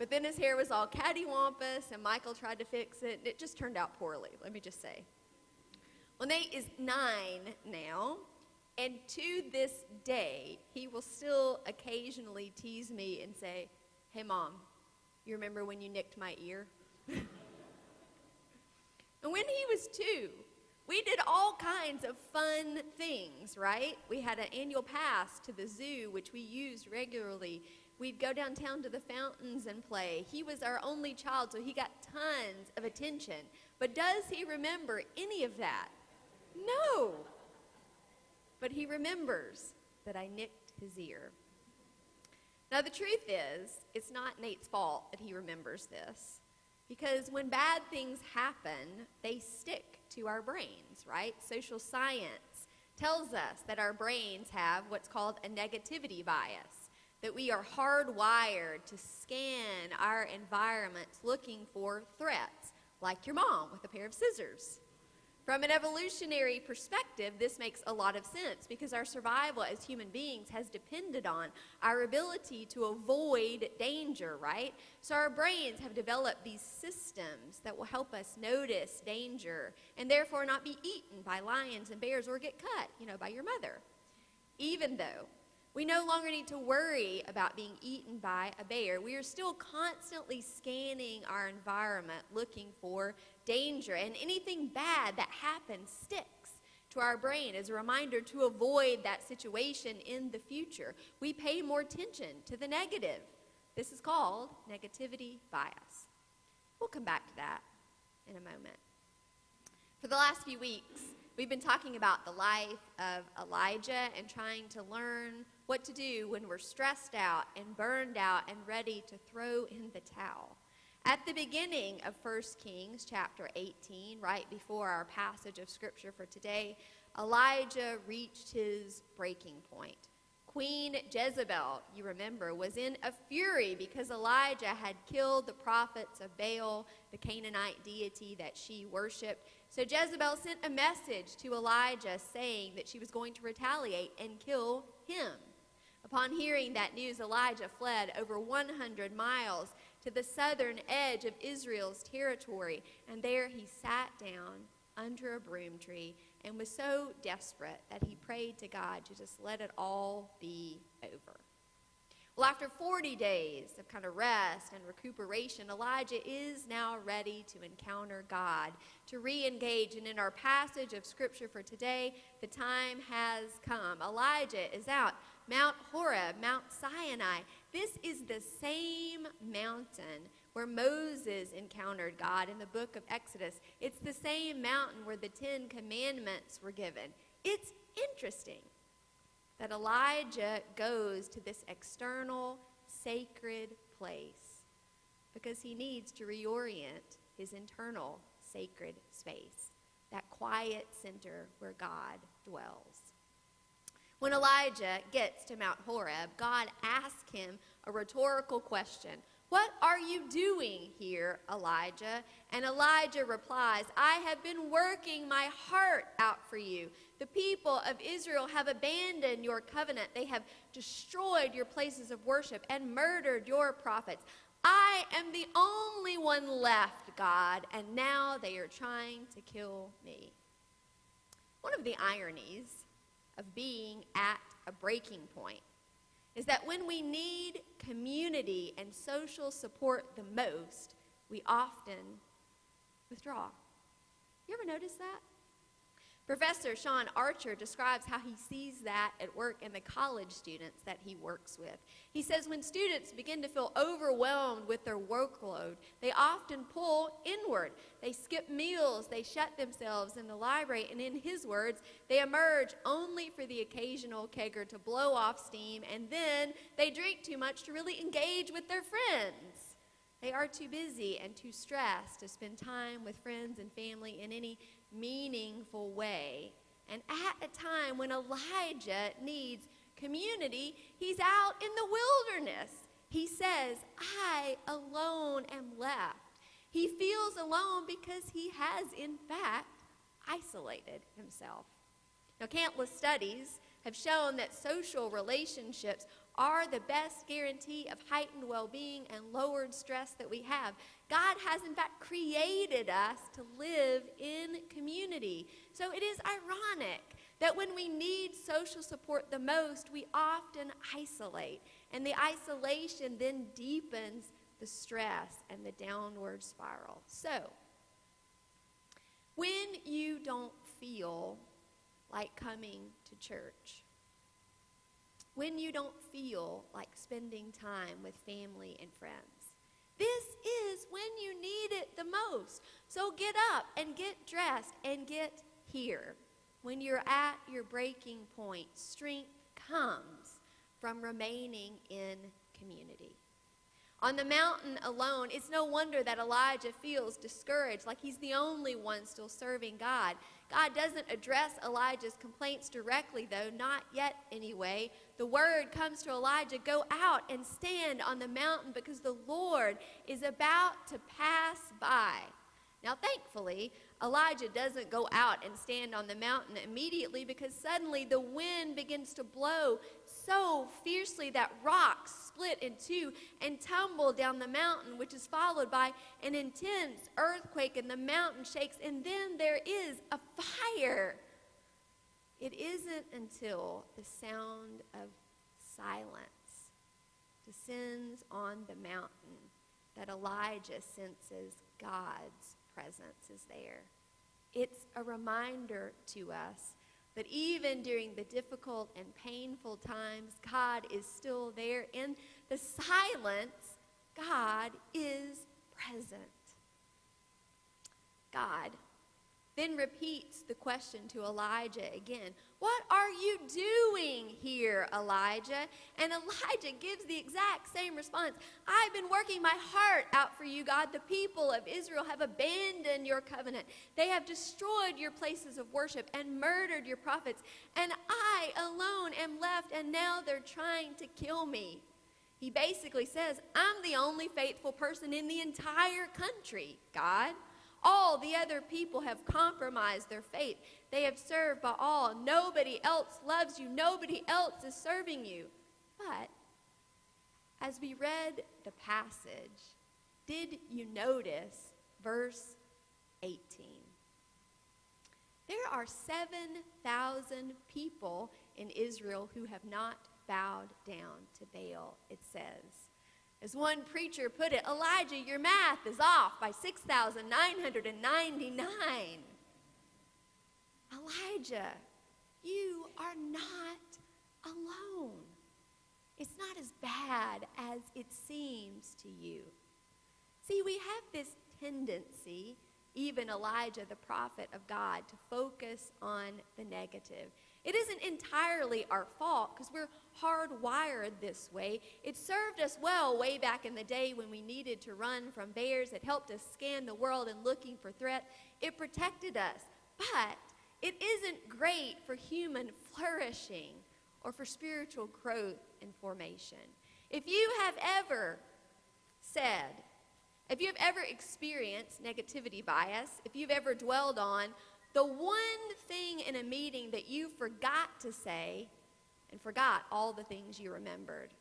But then his hair was all cattywampus, and Michael tried to fix it, and it just turned out poorly, let me just say. Well, Nate is 9 now, and to this day, he will still occasionally tease me and say, "Hey, Mom, you remember when you nicked my ear?" And when he was 2, we did all kinds of fun things, right? We had an annual pass to the zoo, which we used regularly. We'd go downtown to the fountains and play. He was our only child, so he got tons of attention. But does he remember any of that? No. But he remembers that I nicked his ear. Now, the truth is, it's not Nate's fault that he remembers this. Because when bad things happen, they stick to our brains, right? Social science tells us that our brains have what's called a negativity bias, that we are hardwired to scan our environments looking for threats, like your mom with a pair of scissors. From an evolutionary perspective, this makes a lot of sense because our survival as human beings has depended on our ability to avoid danger, right? So our brains have developed these systems that will help us notice danger and therefore not be eaten by lions and bears or get cut, by your mother. Even though we no longer need to worry about being eaten by a bear, we are still constantly scanning our environment looking for danger, and anything bad that happens sticks to our brain as a reminder to avoid that situation in the future. We pay more attention to the negative. This is called negativity bias. We'll come back to that in a moment. For the last few weeks, we've been talking about the life of Elijah and trying to learn what to do when we're stressed out and burned out and ready to throw in the towel. At the beginning of 1 Kings chapter 18, right before our passage of scripture for today, Elijah reached his breaking point. Queen Jezebel, you remember, was in a fury because Elijah had killed the prophets of Baal, the Canaanite deity that she worshiped. So Jezebel sent a message to Elijah saying that she was going to retaliate and kill him. Upon hearing that news, Elijah fled over 100 miles to the southern edge of Israel's territory, and there he sat down under a broom tree and was so desperate that he prayed to God to just let it all be over. Well, after 40 days of kind of rest and recuperation, Elijah is now ready to encounter God, to re-engage. And in our passage of scripture for today, the time has come. Elijah is out Mount Horeb, Mount Sinai. This is the same mountain where Moses encountered God in the book of Exodus. It's the same mountain where the 10 Commandments were given. It's interesting that Elijah goes to this external, sacred place because he needs to reorient his internal sacred space, that quiet center where God dwells. When Elijah gets to Mount Horeb, God asks him a rhetorical question. "What are you doing here, Elijah?" And Elijah replies, "I have been working my heart out for you. The people of Israel have abandoned your covenant. They have destroyed your places of worship and murdered your prophets. I am the only one left, God, and now they are trying to kill me." One of the ironies of being at a breaking point is that when we need community and social support the most, we often withdraw. You ever notice that? Professor Sean Archer describes how he sees that at work in the college students that he works with. He says when students begin to feel overwhelmed with their workload, they often pull inward. They skip meals, they shut themselves in the library, and in his words, they emerge only for the occasional kegger to blow off steam, and then they drink too much to really engage with their friends. They are too busy and too stressed to spend time with friends and family in any meaningful way. And at a time when Elijah needs community, he's out in the wilderness. He says, "I alone am left." He feels alone because he has, in fact, isolated himself. Now, countless studies have shown that social relationships are the best guarantee of heightened well-being and lowered stress that we have. God has, in fact, created us to live in community. So it is ironic that when we need social support the most, we often isolate. And the isolation then deepens the stress and the downward spiral. So, when you don't feel like coming to church, when you don't feel like spending time with family and friends, this is when you need it the most. So get up and get dressed and get here. When you're at your breaking point, strength comes from remaining in community. On the mountain alone, it's no wonder that Elijah feels discouraged, like he's the only one still serving God. God doesn't address Elijah's complaints directly, though, not yet anyway. The word comes to Elijah, go out and stand on the mountain because the Lord is about to pass by. Now, thankfully, Elijah doesn't go out and stand on the mountain immediately because suddenly the wind begins to blow so fiercely that rocks split in two and tumble down the mountain, which is followed by an intense earthquake, and the mountain shakes, and then there is a fire. It isn't until the sound of silence descends on the mountain that Elijah senses God's presence is there. It's a reminder to us that even during the difficult and painful times, God is still there. In the silence, God is present. God then repeats the question to Elijah again. What are you doing here, Elijah? And Elijah gives the exact same response. I've been working my heart out for you, God. The people of Israel have abandoned your covenant. They have destroyed your places of worship and murdered your prophets. And I alone am left, and now they're trying to kill me. He basically says, I'm the only faithful person in the entire country, God. All the other people have compromised their faith. They have served Baal. Nobody else loves you. Nobody else is serving you. But as we read the passage, did you notice verse 18? There are 7,000 people in Israel who have not bowed down to Baal, it says. As one preacher put it, Elijah, your math is off by 6,999. Elijah, you are not alone. It's not as bad as it seems to you. See, we have this tendency, even Elijah, the prophet of God, to focus on the negative. It isn't entirely our fault because we're hardwired this way. It served us well way back in the day when we needed to run from bears. It helped us scan the world and looking for threats. It protected us. But it isn't great for human flourishing or for spiritual growth and formation. If you have ever experienced negativity bias, if you've ever dwelled on the one thing in a meeting that you forgot to say and forgot all the things you remembered.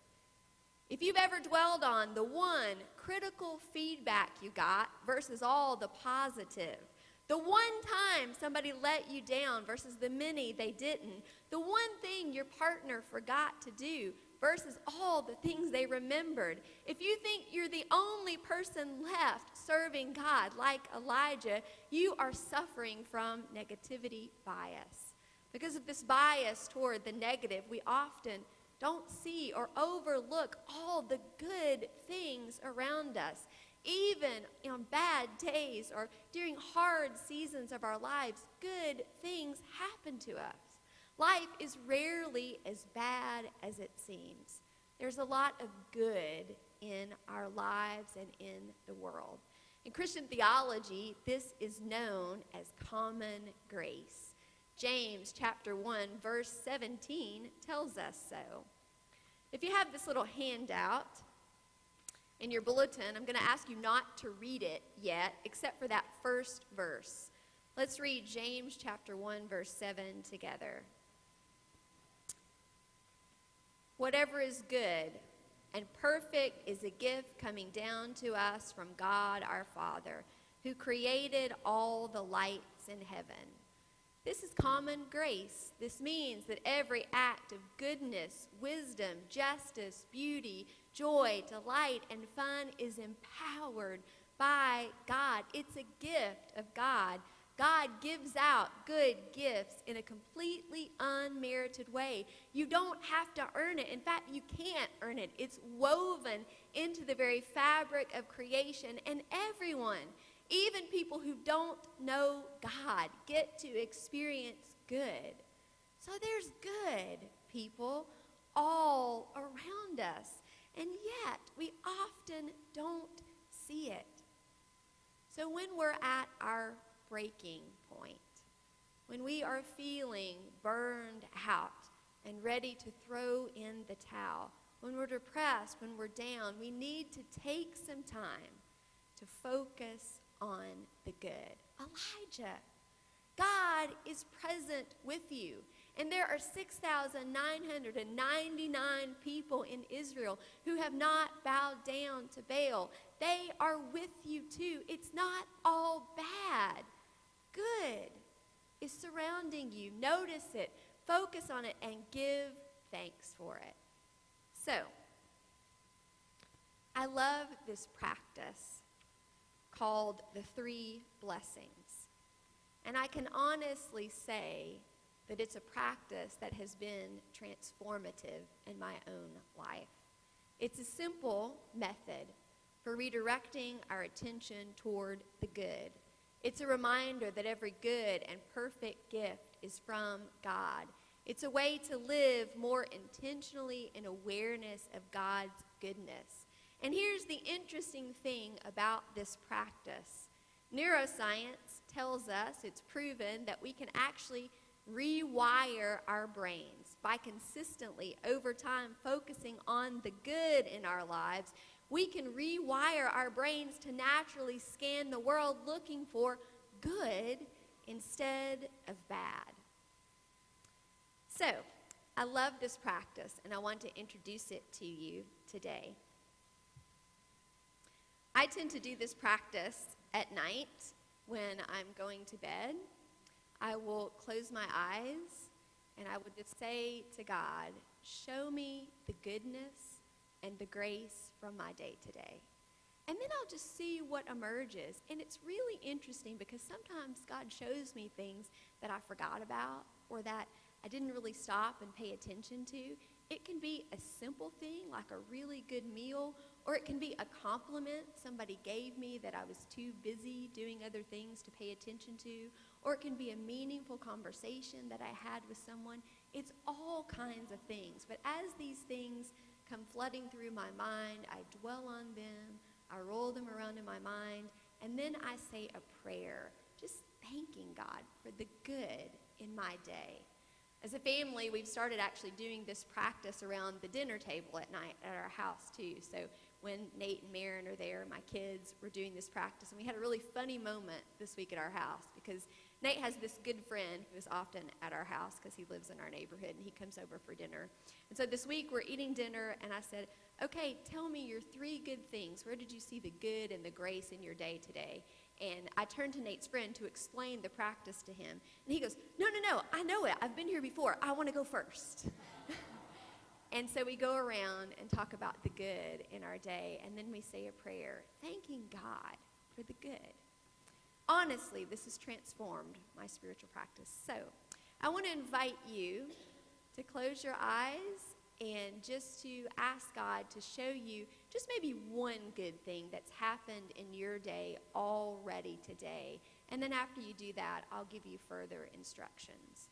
If you've ever dwelled on the one critical feedback you got versus all the positive, the one time somebody let you down versus the many they didn't, the one thing your partner forgot to do versus all the things they remembered. If you think you're the only person left serving God like Elijah, you are suffering from negativity bias. Because of this bias toward the negative, we often don't see or overlook all the good things around us. Even on bad days or during hard seasons of our lives, good things happen to us. Life is rarely as bad as it seems. There's a lot of good in our lives and in the world. In Christian theology, this is known as common grace. James chapter 1, verse 17 tells us so. If you have this little handout in your bulletin, I'm going to ask you not to read it yet, except for that first verse. Let's read James chapter 1, verse 7 together. Whatever is good and perfect is a gift coming down to us from God our Father, who created all the lights in heaven. This is common grace. This means that every act of goodness, wisdom, justice, beauty, joy, delight, and fun is empowered by God. It's a gift of God. God gives out good gifts in a completely unmerited way. You don't have to earn it. In fact, you can't earn it. It's woven into the very fabric of creation, and everyone, even people who don't know God, get to experience good. So there's good people all around us, and yet we often don't see it. So when we're at our breaking point, when we are feeling burned out and ready to throw in the towel, when we're depressed, when we're down, we need to take some time to focus on the good. Elijah, God is present with you. And there are 6,999 people in Israel who have not bowed down to Baal. They are with you too. It's not all bad. Good is surrounding you. Notice it, focus on it, and give thanks for it. So, I love this practice called the 3 blessings. And I can honestly say that it's a practice that has been transformative in my own life. It's a simple method for redirecting our attention toward the good. It's a reminder that every good and perfect gift is from God. It's a way to live more intentionally in awareness of God's goodness. And here's the interesting thing about this practice. Neuroscience tells us, it's proven, that we can actually rewire our brains by consistently, over time, focusing on the good in our lives. We can rewire our brains to naturally scan the world looking for good instead of bad. So, I love this practice, and I want to introduce it to you today. I tend to do this practice at night when I'm going to bed. I will close my eyes, and I will just say to God, show me the goodness and the grace from my day today. And then I'll just see what emerges. And it's really interesting because sometimes God shows me things that I forgot about or that I didn't really stop and pay attention to. It can be a simple thing like a really good meal, or it can be a compliment somebody gave me that I was too busy doing other things to pay attention to, or it can be a meaningful conversation that I had with someone. It's all kinds of things. But as these things come flooding through my mind, I dwell on them, I roll them around in my mind, and then I say a prayer, just thanking God for the good in my day. As a family, we've started actually doing this practice around the dinner table at night at our house too. So when Nate and Marin are there, my kids were doing this practice, and we had a really funny moment this week at our house because Nate has this good friend who is often at our house because he lives in our neighborhood, and he comes over for dinner. And so this week we're eating dinner, and I said, okay, tell me your 3 good things. Where did you see the good and the grace in your day today? And I turned to Nate's friend to explain the practice to him. And he goes, no, I know it. I've been here before. I want to go first. And so we go around and talk about the good in our day, and then we say a prayer, thanking God for the good. Honestly, this has transformed my spiritual practice. So I want to invite you to close your eyes and just to ask God to show you just maybe one good thing that's happened in your day already today. And then after you do that, I'll give you further instructions.